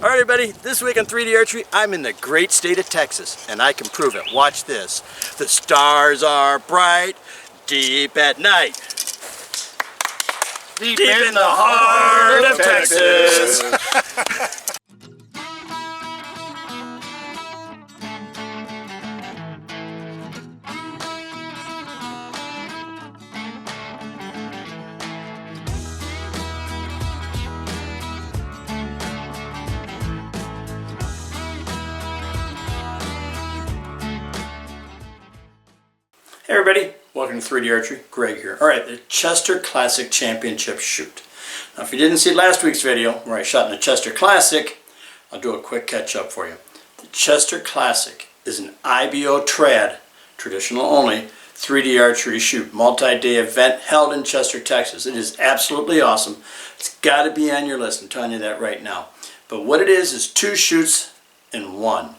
Alright everybody, this week on 3D Archery, I'm in the great state of Texas, and I can prove it. Watch this. The stars are bright, deep at night. Deep in the heart of Texas. Hey everybody, welcome to 3D Archery. Greg here. Alright, the Chester Classic Championship Shoot. Now if you didn't see last week's video where I shot in the Chester Classic, I'll do a quick catch up for you. The Chester Classic is an IBO trad, traditional only, 3D Archery shoot, multi-day event held in Chester, Texas. It is absolutely awesome. It's got to be on your list, I'm telling you that right now. But what it is 2 shoots in one.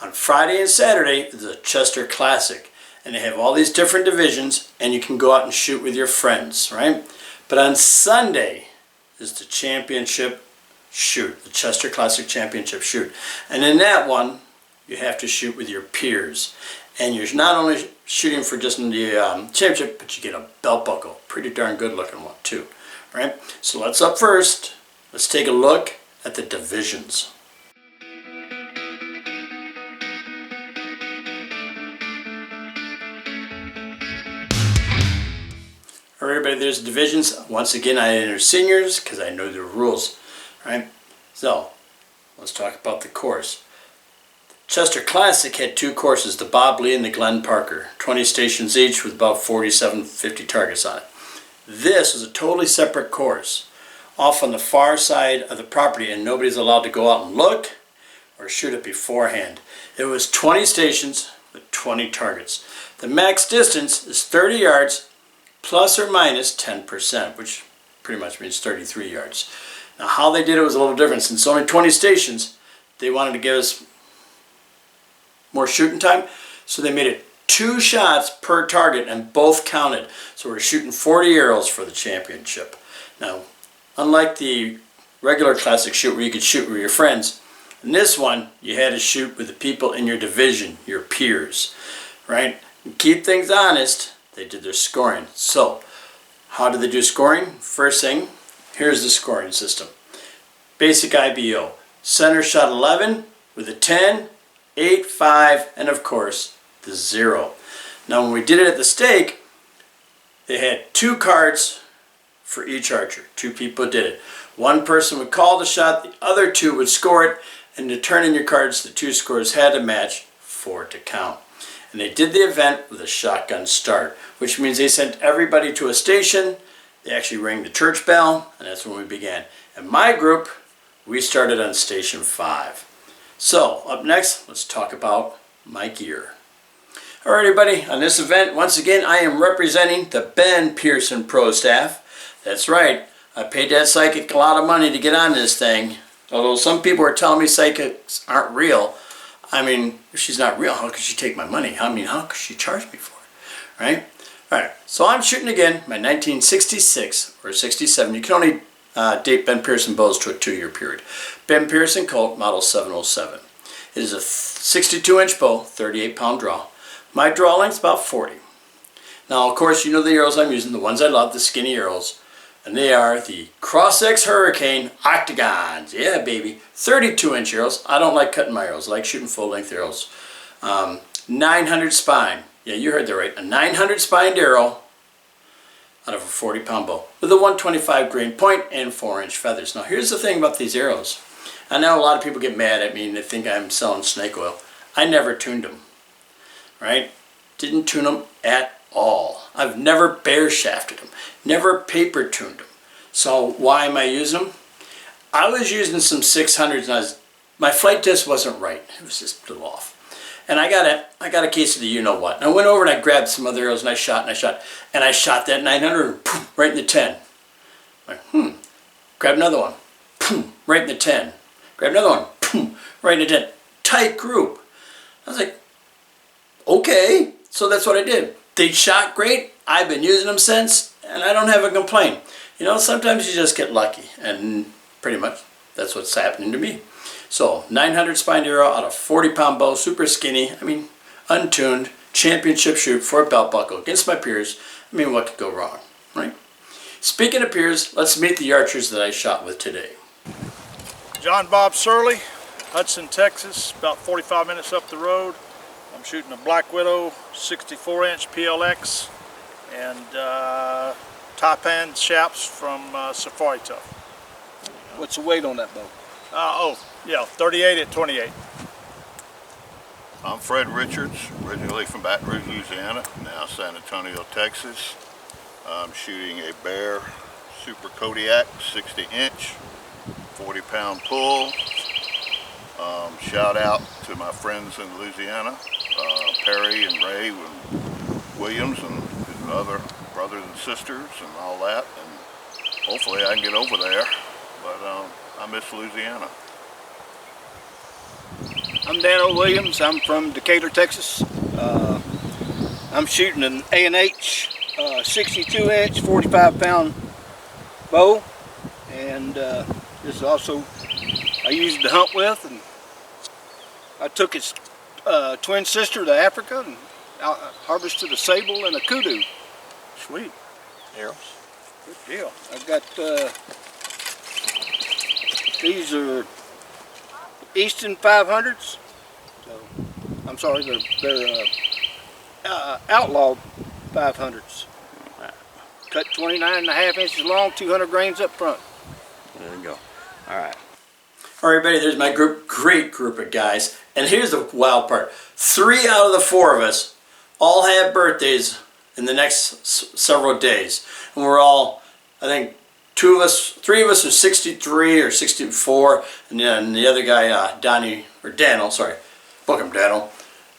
On Friday and Saturday is the Chester Classic. And they have all these different divisions, and you can go out and shoot with your friends, right? But on Sunday is the championship shoot, the Chester Classic Championship shoot. And in that one, you have to shoot with your peers. And you're not only shooting for just the championship, but you get a belt buckle. Pretty darn good looking one too, right? So let's up first. Let's take a look at the divisions. Alright everybody, there's divisions. Once again, I enter seniors because I know the rules. Right? So, let's talk about the course. The Chester Classic had 2 courses, the Bob Lee and the Glenn Parker. 20 stations each with about 50 targets on it. This is a totally separate course, off on the far side of the property, and nobody's allowed to go out and look or shoot it beforehand. It was 20 stations with 20 targets. The max distance is 30 yards plus or minus 10%, which pretty much means 33 yards. Now how they did it was a little different. Since only 20 stations, they wanted to give us more shooting time, so they made it 2 shots per target and both counted. So we're shooting 40 arrows for the championship. Now, unlike the regular classic shoot where you could shoot with your friends, in this one you had to shoot with the people in your division, your peers, right? And keep things honest. They did their scoring. So, how did they do scoring? First thing, here's the scoring system. Basic IBO. Center shot 11 with a 10, 8, 5, and of course, the 0. Now when we did it at the stake, they had 2 cards for each archer. 2 people did it. One person would call the shot, the other 2 would score it, and to turn in your cards, the 2 scores had to match for it to count. And they did the event with a shotgun start, which means they sent everybody to a station. They actually rang the church bell, and that's when we began. In my group, we started on station 5. So, up next, let's talk about my gear. Alright everybody, on this event, once again, I am representing the Ben Pearson Pro Staff. That's right, I paid that psychic a lot of money to get on this thing. Although some people are telling me psychics aren't real. I mean, if she's not real, how could she take my money? I mean, how could she charge me for it? Right? Alright, so I'm shooting again my 1966 or 67. You can only date Ben Pearson bows to a 2-year period. Ben Pearson Colt Model 707. It is a 62-inch bow, 38-pound draw. My draw length is about 40. Now, of course, you know the arrows I'm using, the ones I love, the skinny arrows. And they are the Cross-X Hurricane Octagons. Yeah, baby. 32-inch arrows. I don't like cutting my arrows. I like shooting full-length arrows. 900 spine. Yeah, you heard that right. A 900 spined arrow out of a 40-pound bow with a 125 grain point and 4-inch feathers. Now, here's the thing about these arrows. I know a lot of people get mad at me and they think I'm selling snake oil. I never tuned them. Right? Didn't tune them at all. I've never bare shafted them, never paper tuned them. So why am I using them? I was using some 600s and my flight test wasn't right. It was just a little off. And I got a case of the you-know-what. And I went over and I grabbed some other arrows and I shot. And I shot that 900 and poof, right in the 10. I'm like, grab another one. Boom, right in the 10. Grab another one. Boom, right in the 10. Tight group. I was like, okay. So that's what I did. They shot great. I've been using them since, and I don't have a complaint. You know, sometimes you just get lucky, and pretty much That's what's happening to me. So 900 spined arrow out of 40-pound bow, super skinny, I mean untuned, championship shoot for a belt buckle against my peers. I mean, what could go wrong, right? Speaking of peers, let's meet the archers that I shot with today. John Bob Surley, Hudson, Texas, about 45 minutes up the road. I'm shooting a Black Widow 64-inch PLX and Taipan Shaps from Safari Tough. What's the weight on that bow? 38 at 28. I'm Fred Richards, originally from Baton Rouge, Louisiana, now San Antonio, Texas. I'm shooting a Bear Super Kodiak 60-inch, 40-pound pull. Shout out to my friends in Louisiana, Perry and Ray and Williams and his other brothers and sisters and all that. And hopefully I can get over there, but I miss Louisiana. I'm Dan Williams. I'm from Decatur, Texas. I'm shooting an A&H 62-inch, 45-pound bow, and this is also I used to hunt with, and I took its twin sister to Africa and harvested a sable and a kudu. Sweet. Arrows. Good deal. I've got these are Easton 500s. So, I'm sorry, they're Outlaw 500s. Cut 29.5 inches long, 200 grains up front. There we go. All right. All right, everybody, there's my group. Great group of guys. And here's the wild part. 3 out of the 4 of us all have birthdays in the next several days. And we're all, I think, 3 of us are 63 or 64, and then the other guy, Daniel, sorry, book him, Daniel,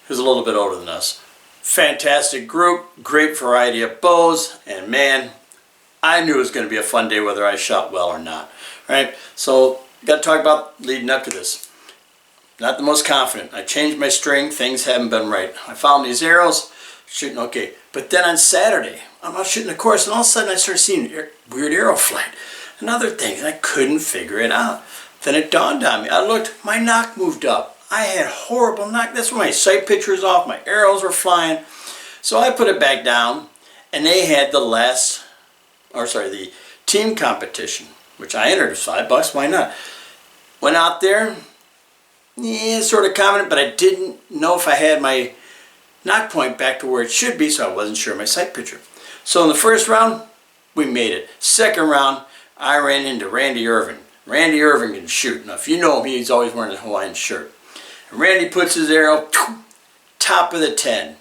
who's a little bit older than us. Fantastic group, great variety of bows, and man, I knew it was going to be a fun day whether I shot well or not, right? So, got to talk about leading up to this. Not the most confident. I changed my string, things haven't been right. I found these arrows, shooting okay. But then on Saturday, I'm out shooting the course, and all of a sudden I started seeing weird arrow flight and other things, and I couldn't figure it out. Then it dawned on me. I looked, my nock moved up. I had horrible nock. That's when my sight picture was off, my arrows were flying. So I put it back down, and they had the team competition, which I entered. It was $5, why not? Went out there, yeah, sort of confident, but I didn't know if I had my nock point back to where it should be, so I wasn't sure of my sight picture. So in the first round, we made it. Second round, I ran into Randy Irving. Randy Irving can shoot. Now, if you know him, he's always wearing a Hawaiian shirt. And Randy puts his arrow, top of the 10.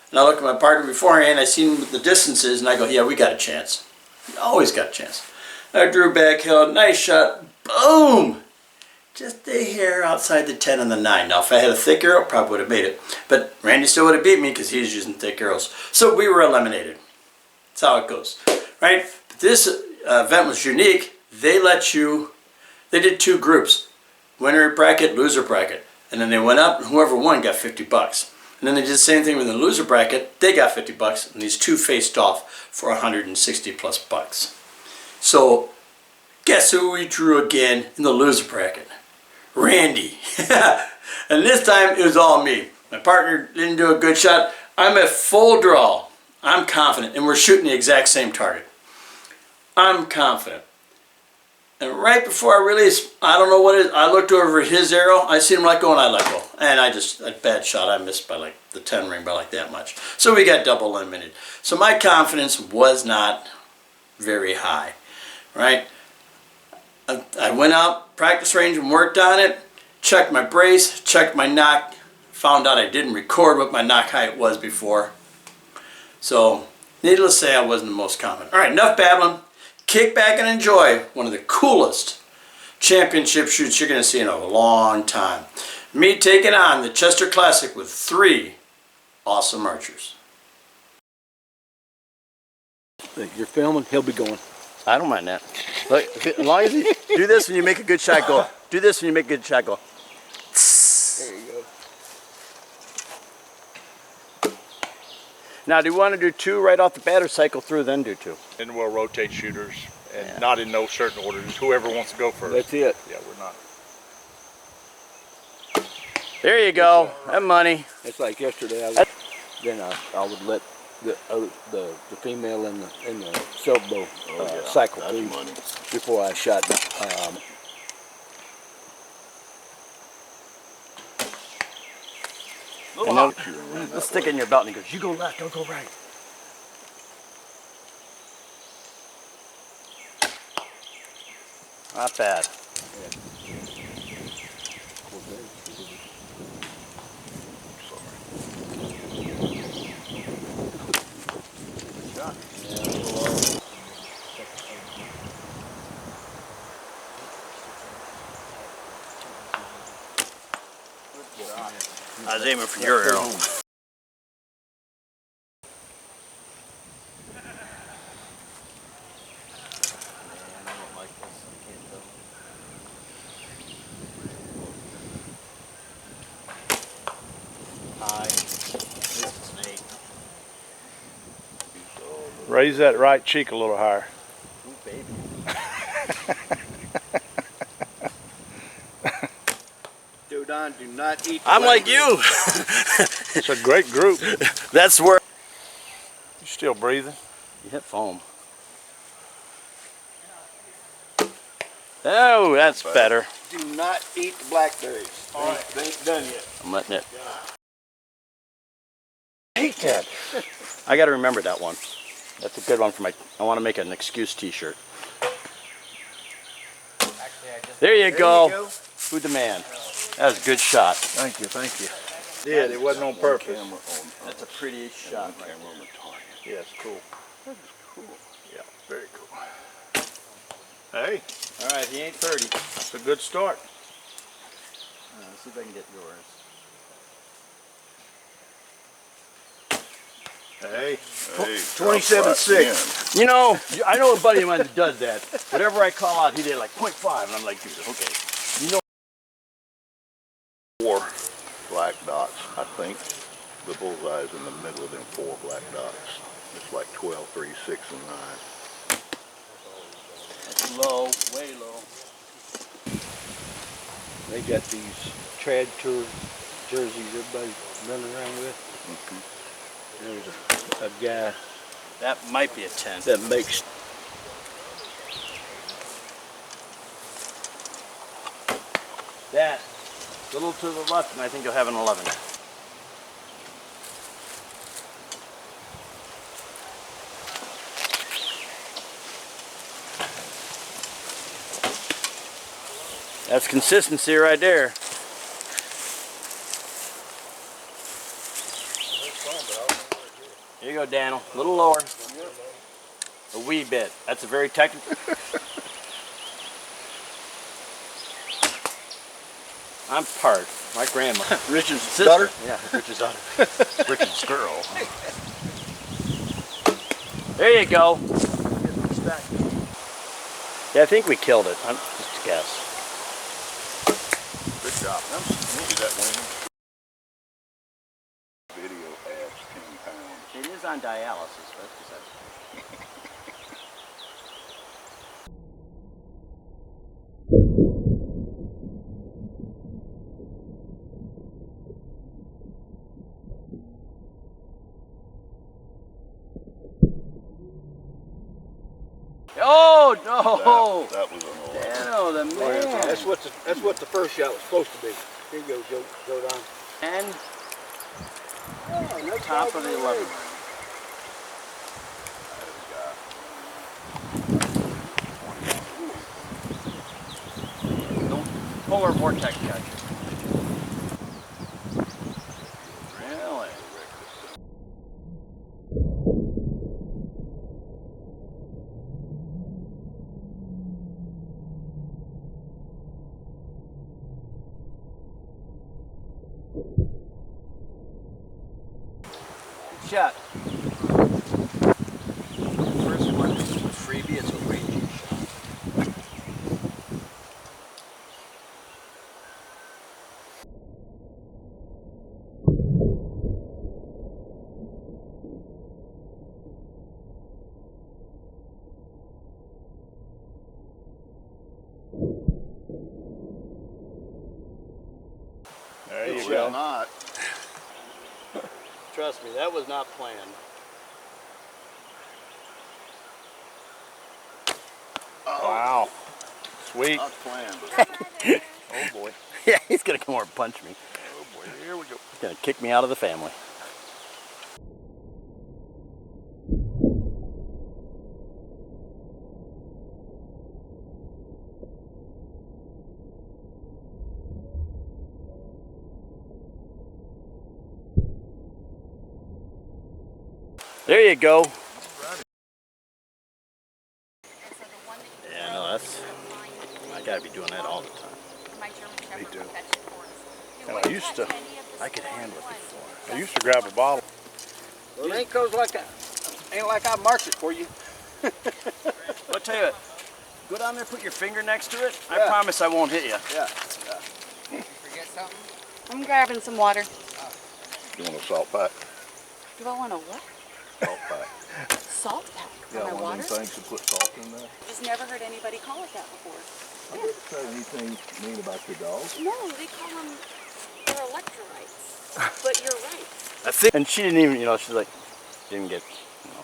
And I look at my partner beforehand, I seen what the distance is, and I go, yeah, we got a chance. We always got a chance. I drew back, held, nice shot, boom! Just a hair outside the 10 and the 9. Now, if I had a thick arrow, probably would have made it. But Randy still would have beat me because he was using thick arrows. So we were eliminated. That's how it goes, right? But this event was unique. They did 2 groups. Winner bracket, loser bracket. And then they went up, and whoever won got $50. And then they did the same thing with the loser bracket. They got $50, and these 2 faced off for $160+. So, guess who we drew again in the loser bracket? Randy. And this time it was all me. My partner didn't do a good shot. I'm at full draw. I'm confident, and we're shooting the exact same target. I'm confident. And right before I released, I don't know what it is, I looked over his arrow, I seen him let go, and I let go. And a bad shot, I missed by like the 10 ring by like that much. So we got double eliminated. So my confidence was not very high, right? I went out, practice range, and worked on it, checked my brace, checked my nock, found out I didn't record what my nock height was before. So, needless to say, I wasn't the most confident. All right, enough babbling. Kick back and enjoy one of the coolest championship shoots you're going to see in a long time. Me taking on the Chester Classic with 3 awesome archers. You're filming, he'll be going. I don't mind that. Look, as long as you do this when you make a good shot, go. Do this when you make a good shot, go. There you go. Now, do you want to do 2 right off the bat or cycle through then do 2? And we'll rotate shooters. and Yeah. not in no certain order. Just whoever wants to go first. That's it. Yeah, we're not. There you go. That money. It's like yesterday. I would let the female in the sailboat cycle That's through money. before I shot. And let's stick it in your belt, and he goes, "You go left, don't go right." Not bad. I was aiming for your arrow. Raise that right cheek a little higher. Ooh, baby. Joe Don, do not eat. I'm like you. It's a great group. That's where You still breathing? you hit foam. Oh, that's better. Do not eat the blackberries. All right. They ain't done yet. I'm letting it. I hate that. I got to remember that one. That's a good one for my. I want to make an excuse T-shirt. There you go. Who the man? That was a good shot. Thank you, thank you. Yeah, it wasn't on purpose. That's a pretty shot. Right there. Yeah, it's cool. That's cool. Yeah, very cool. Hey, All right, he ain't 30. it's a good start. Let's see if I can get yours. Hey, Hey, 27.6. You know, I know a buddy of mine that does that. Whatever I call out, he did like 0.5, and I'm like, dude, okay. You know, 4 black dots. I think the bullseye's in the middle of them 4 black dots. It's like 12, 3, 6, and 9. that's low, way low. They got these trad tour jerseys everybody's running around with. There's a guy That might be a 10. that makes That, a little to the left, and I think you'll have an 11. That's consistency right there. Here you go, Daniel. A little lower. A wee bit. That's a very technical. I'm part. My grandma. Richard's Sister. daughter. Yeah, Richard's daughter. Richard's girl. There you go. Yeah, I think we killed it. I'm just a guess. Good job. See that wing? Video adds 10 pounds. It is on dialysis, right? Oh no! That was an 11. Dano, the man. That's what the first shot was supposed to be. Here you go, Joe Don. And Oh, no top of the 11. Don't polar vortex catch. Really? Good shot. First one is a freebie, it's a raging shot. will not. Trust me, that was not planned. Wow. Sweet. Not planned. Oh boy. Yeah, he's gonna come over and punch me. Oh boy, here we go. He's gonna kick me out of the family. There you go. Yeah, no, that's, I gotta be doing that all the time. Me too. And I could handle it before. I used to grab a bottle. Well, it ain't like I marked it for you. I'll tell you what, go down there, put your finger next to it. I Yeah. promise I won't hit you. Yeah. I'm grabbing some water. You want a salt pack? Do I want a what? Salt pack. Salt pack for Yeah, my one water? of them things to put salt in there. Just never heard anybody call it that before. I didn't say anything mean about your dog. No, they call them their electrolytes. But you're right. I think. And she didn't even, you know, she's like, didn't get, you know.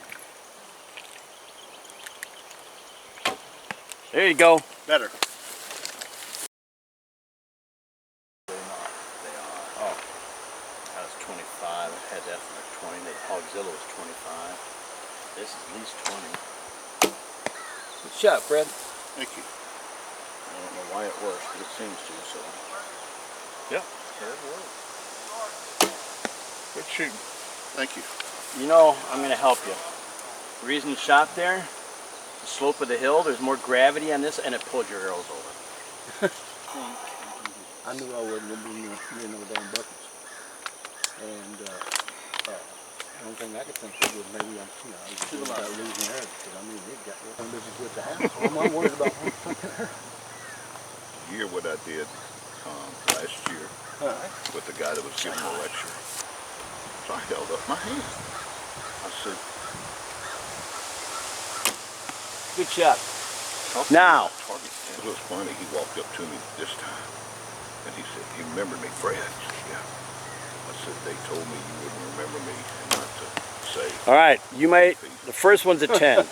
There you go. Better. Oh, that was 25. I had that for like 20. The Hogzilla was 25. This is at least 20. Good shot, Fred. Thank you. I don't know why it works, but it seems to, so. Yeah. Good shooting. Thank you. You know, I'm going to help you. The reason you shot there, the slope of the hill, there's more gravity on this, and it pulled your arrows over. I knew I wasn't going to be near no damn buckets. And the only thing I could think of was maybe I was worried about losing arrows. Because I mean, it got one business with the house. I'm not worried about one fucking arrow. Hear what I did last year with the guy that was giving the lecture. So I held up my hand. I said, Good shot. Now. it was funny. He walked up to me this time and he said, "You remember me, Fred?" I said, "Yeah." I said, "They told me you wouldn't remember me and not to say." All right, you might, the first one's a 10.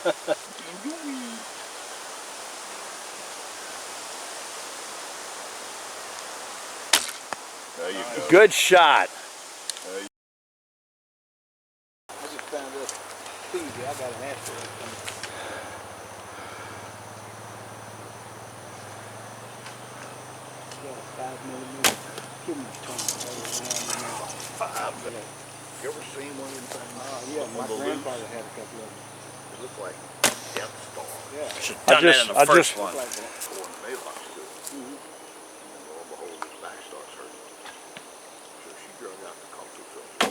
There you go. Good shot. I just found this Tuesday. I got an answer. Got a 5mm kidney stone. You ever seen one of them things? Yeah, my On the grandfather loose? had a couple of them. It looked like Death Star. Yeah. Should have I done that just- in the I first just- one. Like that. Tore in the mailbox to it. And lo and behold, his back starts hurting. So she drug out the coffee filter.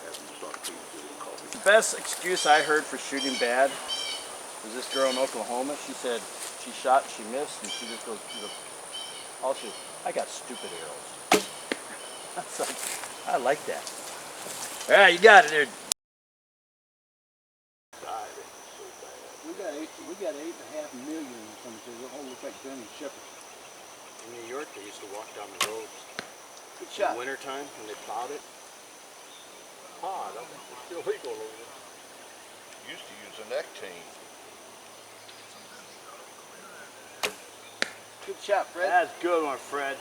Had him start feeding to the coffee. The best excuse I heard for shooting bad was this girl in Oklahoma. She said she shot, she missed, and she just goes, all she, I got stupid arrows. I was like, I like that. All right, you got it, dude. We got 8.5 million in some of these. It all looks like German shepherds. In New York, they used to walk down the roads Good in shot. the wintertime when they plowed it. Ah, that's still legal over there. Used to use a neck chain. Good shot, Fred. That's a good one, Fred.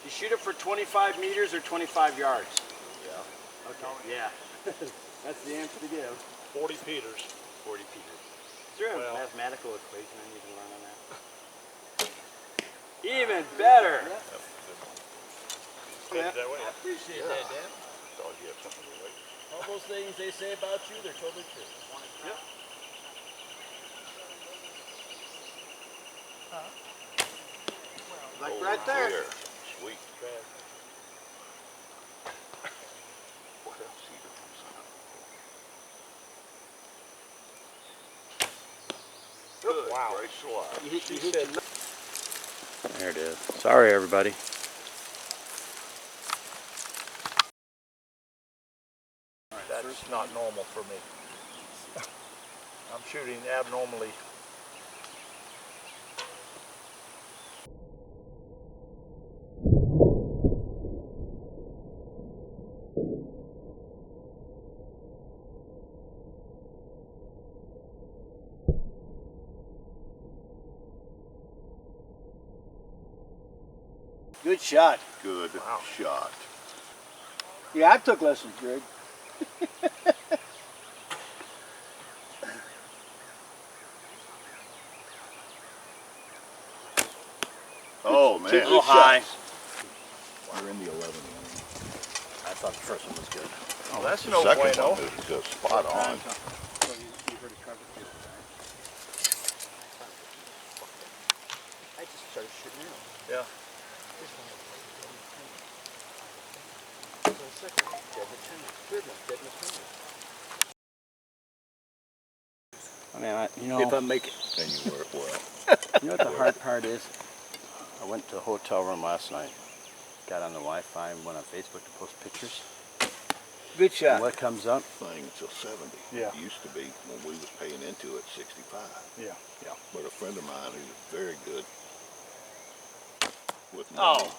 You shoot it for 25 meters or 25 yards? Yeah. Okay, yeah. That's the answer to give. 40 Peters. 40 Peters. Is there a Well- mathematical equation I need to learn on that? Even better. Headed that way. I appreciate that, Dan. Thought you had something to wait. All those things they say about you, they're totally true. Yep. Like Oh, right there. dear. Sweet. What else he does? Good. Wow. Great slide. She said There it is. Sorry, everybody. that's not normal for me. I'm shooting abnormally. Good shot. Good shot. Yeah, I took lessons, Greg. Oh man. Two little good high. shots. We're in the 11 inning. I thought the first one was good. Oh, that's an The old second bueno. one is just spot on. I just started shooting out. Yeah. I mean, you know, If I make it. And you work well. you know what the hard part is? I went to a hotel room last night, got on the Wi-Fi and went on Facebook to post pictures. Good And shot. what comes up? Thing until 70. Yeah. It used to be when we was paying into it 65. Yeah. Yeah. But a friend of mine who's very good with Oh. money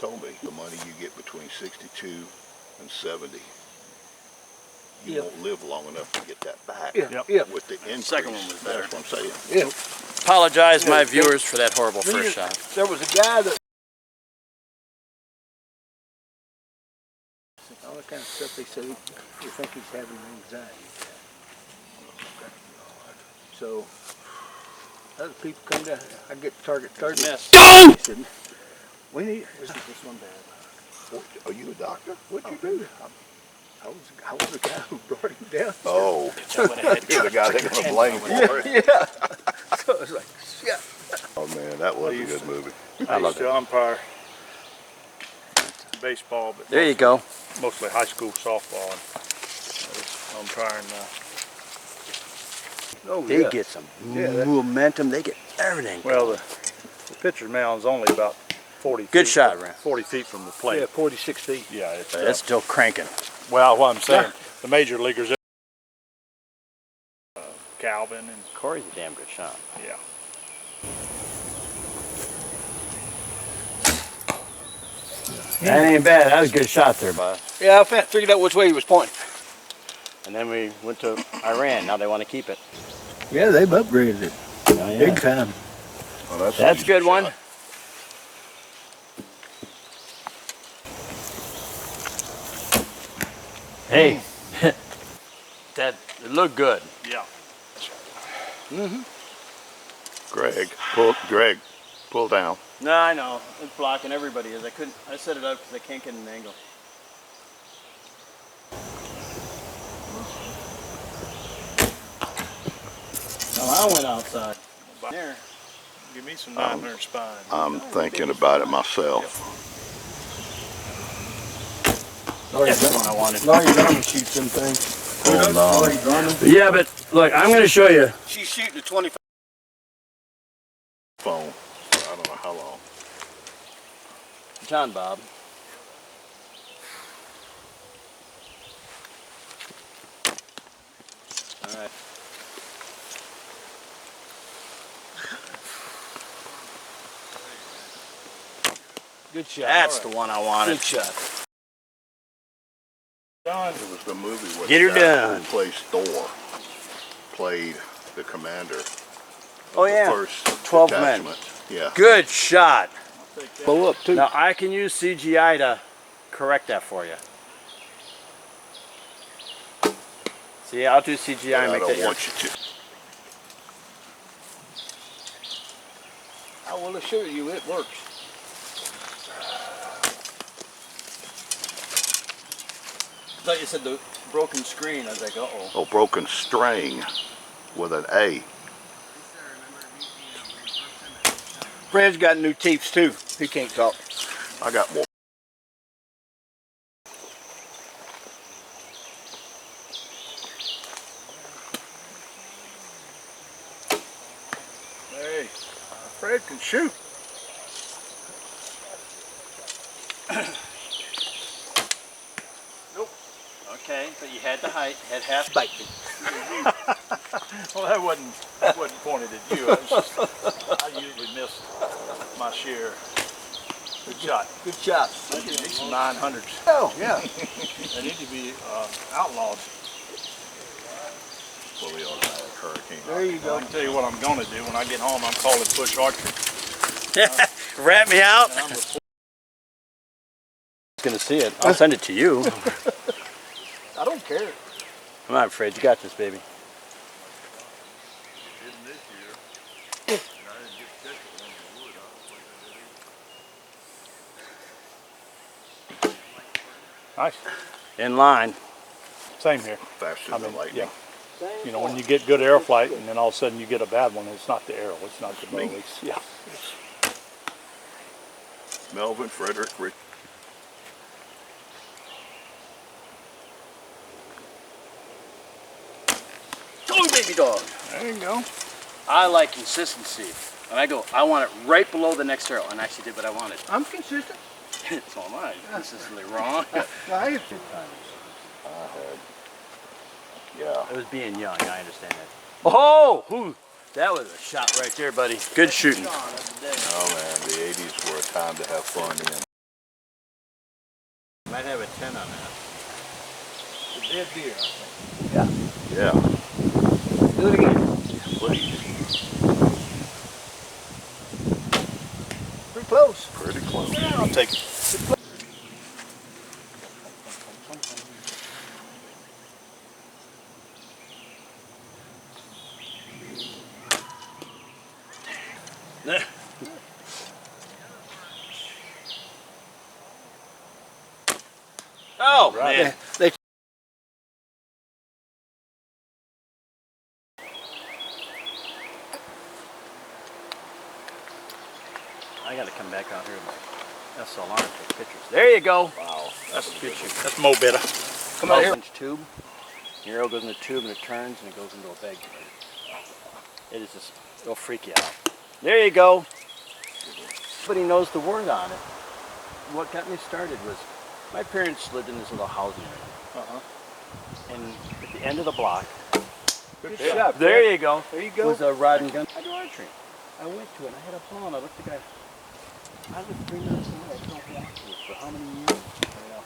told me the money you get between 62 and 70, you Yeah. won't live long enough to get that back. Yeah, Yep. yeah. With the increase. Second one was better. That's what I'm saying. Yeah. Apologize, my Yeah, viewers, for that horrible first shot. There was a guy that all that kind of stuff they say you think he's having anxiety attack. So other people come down, I get target 30. Miss. He said, we need this one bad. Are you a doctor? What'd you do? I was the guy who brought him down. Oh, you're the guy they're going to blame for it. Yeah. So it was like, shit. Oh man, that was a good movie. I love used to it. umpire baseball, but There you go. mostly high school softball. And I was umpiring. Oh, They yeah. get some Yeah, that- momentum. They get everything. Well, the pitcher's mound's only about 40 Good feet. shot, Ram. 40 feet from the plate. Yeah, 46 feet. Yeah, it's But it's still cranking. well, what I'm saying, the major leaguers, Calvin and Corey's a damn good shot. yeah. That ain't bad. That was a good shot there, bud. Yeah, I figured out which way he was pointing. And then we went to Iran. Now they want to keep it. Yeah, they've upgraded it. Oh, yeah. Big time. Oh, That's a decent good one. shot. Hey, that it looked good. Yeah. Greg, pull down. No, I know. It's blocking. Everybody is. I set it up because I can't get an angle. Well, I went outside. There. Give me some 900 spine. I'm thinking about it myself. That's the one I wanted. Larry Drummond shoots them things. Larry Drummond. Yeah, but look, I'm going to show you. She's shooting a 25. Phone. I don't know how long. John Bob. All right. Good shot. That's the one I wanted. Good shot. John, It was the movie where Get the her guy done. who plays Thor played the commander. Oh, yeah. First 12 men. detachment. Yeah. Good shot. Blow up too. Now, I can use CGI to correct that for you. See, I'll do CGI and I make don't that want you to. I will assure you it works. I thought you said the broken screen. I was like, uh-oh. Oh, broken string with an A. Fred's got new teeth too. He can't talk. I got more. hey, Fred can shoot. Okay, but you had the height, had half Bite. Well, that wasn't pointed at you. It was just, I usually miss my share. Good shot. Good shot. I give me some 900s. Oh, yeah. They need to be outlawed. Fully automatic hurricane. There you I go. can tell you what I'm going to do when I get home. I'm calling Bush Archery. rat me out. Gonna see it. I'll send it to you. I don't care. I'm not afraid. You got this, baby. Nice. In line. Same here. Faster than lightning. Yeah. You know, when you get good air flight and then all of a sudden you get a bad one, it's not the arrow, it's not the bow. It's, yeah. Melvin Frederick Rich. Oh, baby dog. There you go. I like consistency. And I go, I want it right below the next arrow. And I actually did what I wanted. I'm consistent. So am I. Consistently wrong. I Yeah. It was being young. I understand that. Oh! Whew. That was a shot right there, buddy. Good shooting. Oh man, the 80s were a time to have fun in. Might have a 10 on that. The dead deer, I think. Yeah. Do it again. Please. Pretty close. Pretty close. Yeah, I'll take it. Oh, Right. man. They I got to come back out here with my SLR and take pictures. There you go. Wow, that's a good shoot. That's Mo better. Come out here. Tube. The arrow goes in the tube and it turns and it goes into a bag. It is just, it'll freak you out. There you go. But he knows the word on it. What got me started was my parents lived in this little housing area. And at the end of the block, Good shot. there Fred. you go, There you go. was a rod and gun. I do archery. I went to it and I had a ball and I looked at the guy. I was 3 minutes away. I told him for how many years?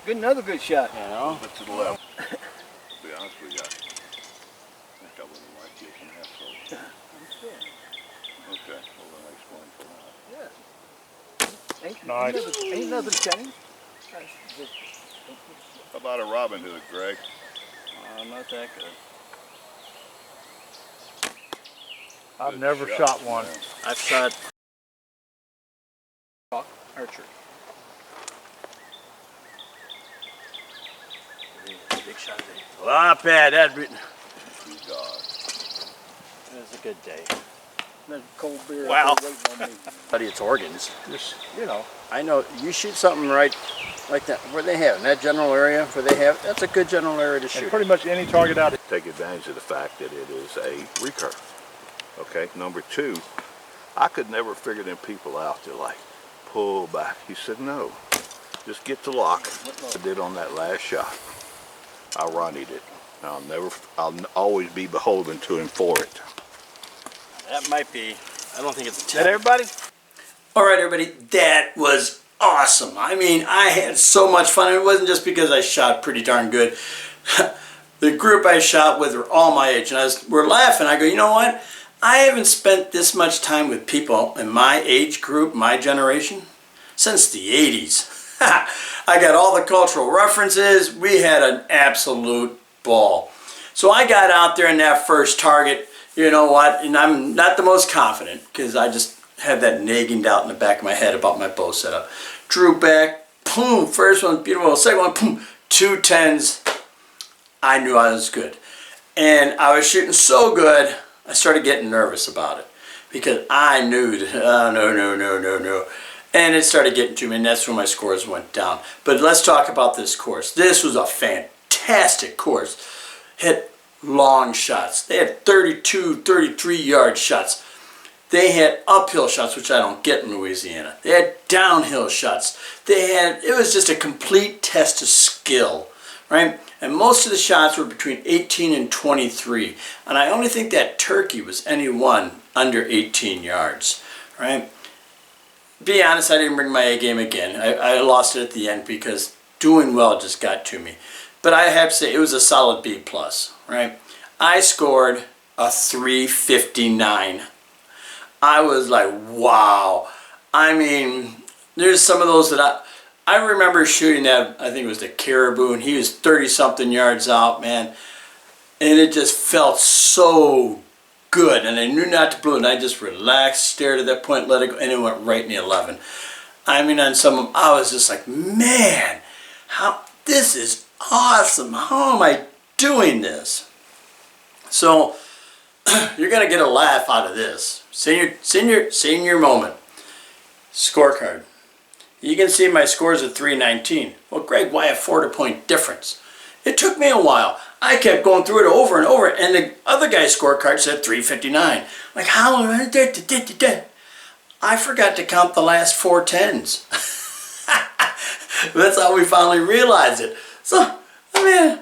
Good, another good shot. You know? But to the left. To be honest with you, I think I wouldn't like this and half so. Okay, well then I explain for that. Ain't, Nice. ain't nothing shiny. How about a Robin Hood, Greg? Not that good. I've Good never shot one. man. I've shot archery. Big shot. Well, not bad. That was God. a good day. Another cold beer. Wow. out there waiting on me. Buddy, it's organs. Just, you know. I know you shoot something right like that where they have in that general area where they have. That's a good general area to And shoot. pretty much any target out there. Take advantage of the fact that it is a recurve. Okay, number two, I could never figure them people out to like pull back. He said, no, just get the lock. I did on that last shot. I ronnied it. I'll always be beholden to him for it. That might be. I don't think it's a Is that everybody? All right, everybody, that was awesome. I mean, I had so much fun. It wasn't just because I shot pretty darn good. The group I shot with were all my age, and we're laughing. I go, you know what? I haven't spent this much time with people in my age group, my generation, since the 80s. I got all the cultural references. We had an absolute ball. So I got out there in that first target, you know what, and I'm not the most confident because I just had that nagging doubt in the back of my head about my bow setup. Drew back, boom, first one, beautiful, second one, boom, 2 10s. I knew I was good. And I was shooting so good, I started getting nervous about it because I knew that, no. And it started getting to me, and that's when my scores went down. But let's talk about this course. This was a fantastic course. Hit long shots. They had 32, 33-yard shots. They had uphill shots, which I don't get in Louisiana. They had downhill shots. It was just a complete test of skill, right? And most of the shots were between 18 and 23. And I only think that turkey was any one under 18 yards, right? Be honest, I didn't bring my A game again. I lost it at the end because doing well just got to me. But I have to say it was a solid B+, right? I scored a 359. I was like, wow. I mean, there's some of those that I remember shooting at, I think it was the Caribou, and he was 30-something yards out, man. And it just felt so good, and I knew not to blow it, and I just relaxed, stared at that point, let it go, and it went right in the 11. I mean, on some of them, I was just like, man, this is awesome. How am I doing this? So, you're going to get a laugh out of this. Senior moment. Scorecard. You can see my scores at 319. Well, Greg, why a 4-point difference? It took me a while. I kept going through it over and over, and the other guy's scorecard said 359. Like, how? I forgot to count the last 4 10s. That's how we finally realized it. So, I mean,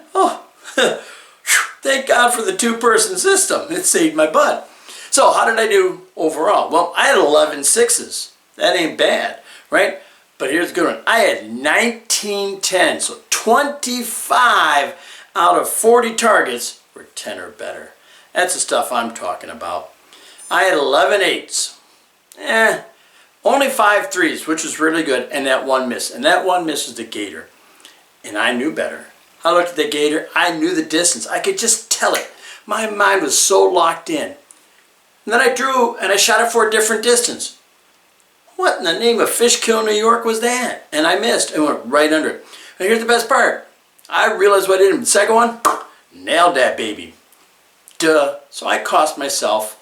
thank God for the 2-person system. It saved my butt. So, how did I do overall? Well, I had 11 6s. That ain't bad, right? But here's a good one. I had 19 10s, so 25 out of 40 targets were 10 or better. That's the stuff I'm talking about. I had 11 8s. Only 5 3s, which was really good, and that 1 miss. And that 1 miss was the gator. And I knew better. I looked at the gator. I knew the distance. I could just tell it. My mind was so locked in. And then I drew, and I shot it for a different distance. What in the name of Fishkill, New York was that? And I missed and went right under it. And here's the best part. I realized what I did. The second one, nailed that baby. Duh. So I cost myself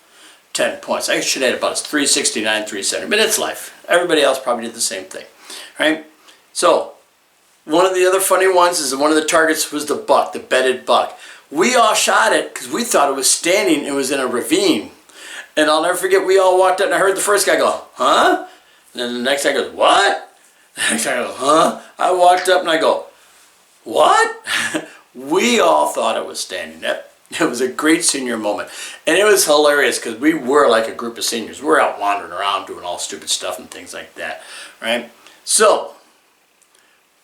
10 points. I should have had about 369, 370, but it's life. Everybody else probably did the same thing, right? So one of the other funny ones is that one of the targets was the buck, the bedded buck. We all shot it because we thought it was standing. It was in a ravine. And I'll never forget, we all walked up and I heard the first guy go, huh? And then the next guy goes, what? The next guy goes, huh? I walked up and I go, what? We all thought it was standing. It was a great senior moment. And it was hilarious because we were like a group of seniors. We were out wandering around doing all stupid stuff and things like that, right? So,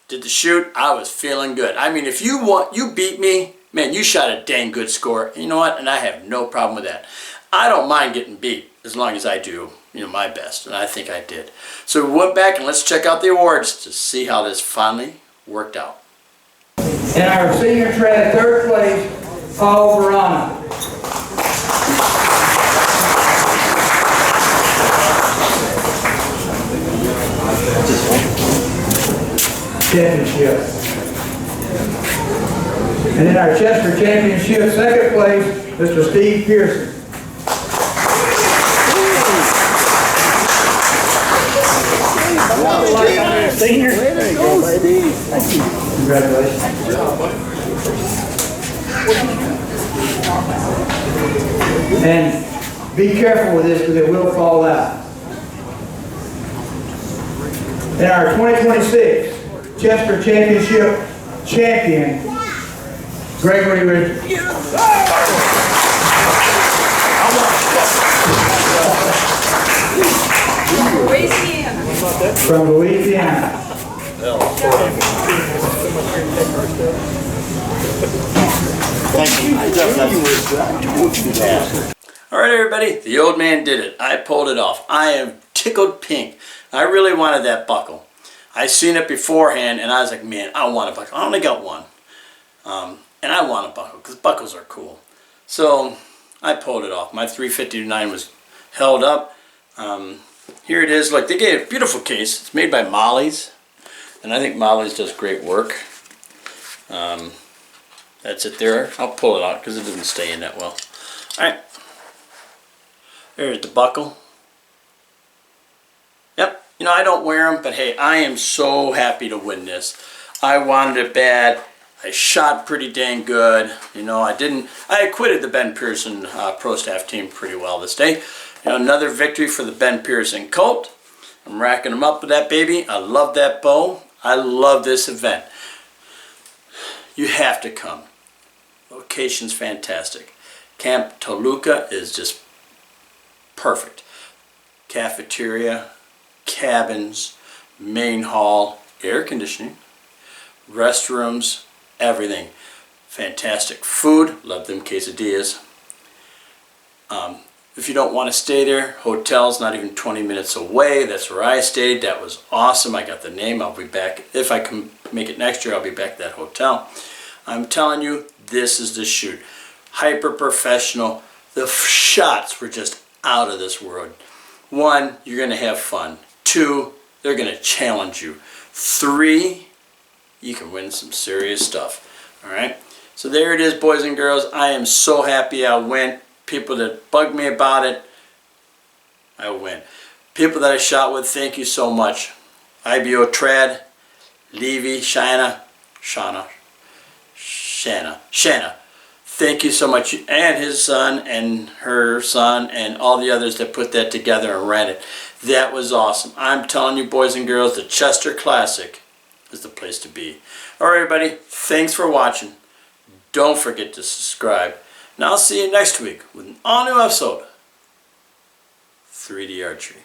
did the shoot. I was feeling good. I mean, if you beat me, man, you shot a dang good score. You know what? And I have no problem with that. I don't mind getting beat as long as I do, my best. And I think I did. So we went back and let's check out the awards to see how this finally worked out. In our senior trad, 3rd place, Paul Verano. Championship. And in our Chester Championship, 2nd place, Mr. Steve Pearson. Senior. There you go, baby. Thank you. Congratulations. And be careful with this because it will fall out. In our 2026 Chester Championship champion, Gregory Richards. From Louisiana. All right, everybody, the old man did it. I pulled it off. I am tickled pink. I really wanted that buckle. I seen it beforehand, and I was like, man, I want a buckle. I only got one. And I want a buckle, because buckles are cool. So, I pulled it off. My 359 was held up. Here it is. Look, they gave a beautiful case. It's made by Molly's, and I think Molly's does great work. That's it there. I'll pull it out because it doesn't stay in that well. Alright. There's the buckle. Yep. I don't wear them, but hey, I am so happy to win this. I wanted it bad. I shot pretty dang good. I acquitted the Ben Pearson Pro Staff team pretty well this day. Another victory for the Ben Pearson Colt. I'm racking them up with that baby. I love that bow. I love this event. You have to come. Location's fantastic. Camp Toluca is just perfect. Cafeteria, cabins, main hall, air conditioning, restrooms, everything. Fantastic food. Love them quesadillas. If you don't want to stay there, hotel's not even 20 minutes away. That's where I stayed. That was awesome. I got the name. I'll be back. If I can make it next year, I'll be back at that hotel. I'm telling you, this is the shoot. Hyper professional. The shots were just out of this world. 1, you're going to have fun. 2, they're going to challenge you. 3, you can win some serious stuff. Alright? So there it is, boys and girls. I am so happy I went. People that bugged me about it, I win. People that I shot with, thank you so much. IBO Trad, Levy, Shanna. Thank you so much. And his son and her son and all the others that put that together and ran it. That was awesome. I'm telling you, boys and girls, the Chester Classic is the place to be. Alright, everybody. Thanks for watching. Don't forget to subscribe. And I'll see you next week with an all-new episode of 3D Archery.